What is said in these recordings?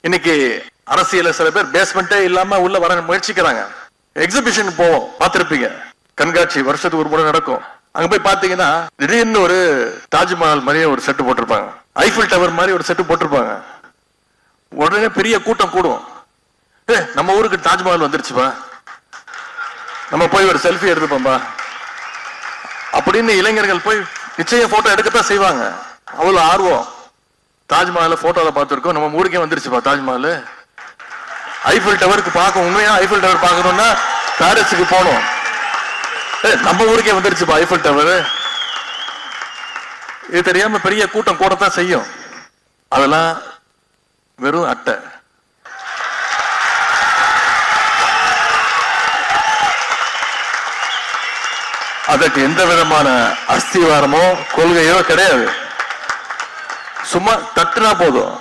இன்னைக்கு அரசியல சில பேர் பேஸ்மெண்டே இல்லாம உள்ள வர முயற்சிக்கிறாங்க. எக்ஸிபிஷன் போவோம், பார்த்திருப்பீங்க, கண்காட்சி வருஷத்துக்கு ஒரு முறை நடக்கும். அங்க போய் பாத்தீங்கன்னா திடீர்னு ஒரு தாஜ்மஹால் மாதிரியே ஒரு செட்டு போட்டிருப்பாங்க, ஐஃபில் டவர் மாதிரி ஒரு செட்டு போட்டிருப்பாங்க. உடனே பெரிய கூட்டம் கூடும். நம்ம ஊருக்கு தாஜ்மஹால் வந்துருச்சுப்பா, நம்ம போய் ஒரு செல்ஃபி எடுத்துப்போம்பா அப்படின்னு இளைஞர்கள் போய் நிச்சயம் போட்டோ எடுக்கத்தான் செய்வாங்க. அவ்வளவு ஆர்வம். தாஜ்மஹால போட்டோல பார்த்திருக்கோம், நம்ம ஊருக்கே வந்துருச்சுப்பா தாஜ்மஹால். ஐஃபில் டவருக்கு பார்க்க, உண்மையா ஐஃபில் டவர் பார்க்கணும்னா பாரிஸுக்கு போகணும். நம்ம ஊருக்கே வந்துருச்சுப்பா ஐஃபில் டவர். இது தெரியாம பெரிய கூட்டம் கூடத்தான் செய்யும். அதெல்லாம் வெறும் அட்டை. அதற்கு எந்த விதமான அஸ்திவாரமோ கொள்கையோ கிடையாது. சும்மா தட்டுனா போதும்,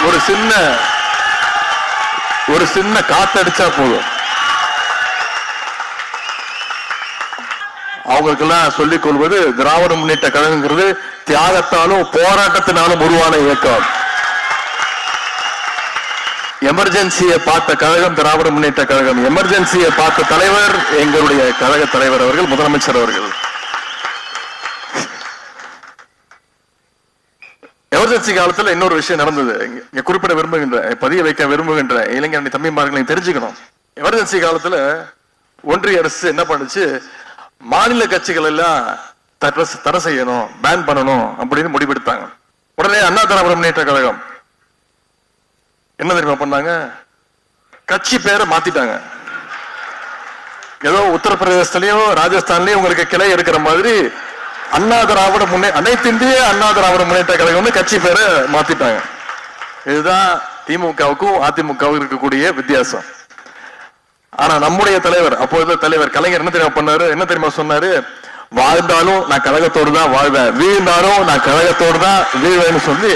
ஒரு சின்ன காத்தடிச்சா போதும். அவங்களுக்கெல்லாம் சொல்லிக் கொள்வது, திராவிட முன்னேற்ற கழகங்கிறது தியாகத்தாலும் போராட்டத்தினாலும் உருவான இயக்கம். எமர்ஜென்சியை பார்த்த கழகம் திராவிட முன்னேற்ற கழகம். எமர்ஜென்சியை பார்த்த தலைவர் எங்களுடைய கழக தலைவர் அவர்கள், முதலமைச்சர் அவர்கள். எமர்ஜென்சி காலத்துல இன்னொரு விஷயம் நடந்தது, இங்க குறிப்பிட விரும்புகின்ற, பதிய வைக்க விரும்புகின்ற இளைஞரணி தம்பிமார்கள் தெரிஞ்சுக்கணும். எமர்ஜென்சி காலத்துல ஒன்றிய அரசு என்ன பண்ணுச்சு, மாநில கட்சிகள் எல்லாம் தடை செய்யணும், பேன் பண்ணணும் அப்படின்னு முடிவெடுத்தாங்க. உடனே அண்ணா திராவிட முன்னேற்ற கழகம் என்ன தெரியுமா பண்ணாங்க, கட்சி பேரை மாத்திட்டாங்க. ஏதோ உத்தரப்பிரதேசத்திலயும் ராஜஸ்தான்லயும் உங்களுக்கு கிளை இருக்கிற மாதிரி அண்ணா திராவிட அனைத்து இந்திய அண்ணா திராவிட முன்னேற்ற கழகம் கட்சி பேரை மாத்திட்டாங்க. இதுதான் திமுகவுக்கும் அதிமுகவுக்கும் இருக்கக்கூடிய வித்தியாசம். ஆனா நம்முடைய தலைவர், அப்போது தலைவர் கலைஞர் என்ன தெரியுமா பண்ணாரு, என்ன தெரியுமா சொன்னாரு, வாழ்ந்தாலும் நான் கழகத்தோடு தான் வாழ்வேன், வீழ்ந்தாலும் நான் கழகத்தோடு தான் வீழ்வேன்னு சொல்லி,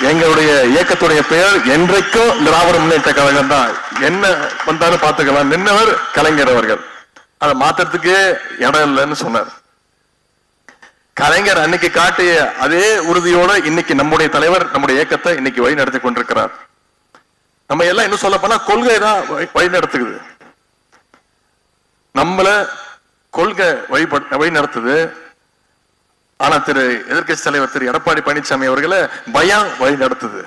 எங்களுடைய இயக்கத்துடைய பெயர் என்றைக்கும் திராவிட முன்னேற்ற கழகம் தான், என்ன வந்தாலும் பார்த்துக்கலாம் நின்னவர் கலைஞர் அவர்கள். அதை மாத்துறதுக்கே இடம் இல்லைன்னு சொன்னார். கலைஞர் அன்னைக்கு காட்டிய அதே உறுதியோட இன்னைக்கு நம்முடைய தலைவர் நம்முடைய இயக்கத்தை இன்னைக்கு வழி நடத்தி கொண்டிருக்கிறார். நம்ம எல்லாம் இன்னும் சொல்ல போனா கொள்கை தான் வழி நடத்துக்குது, நம்மள கொள்கை வழி நடத்துது. ஆனா எதிர்க்கட்சி தலைவர் திரு எடப்பாடி பழனிசாமி அவர்களை பயம் வழி நடத்துது.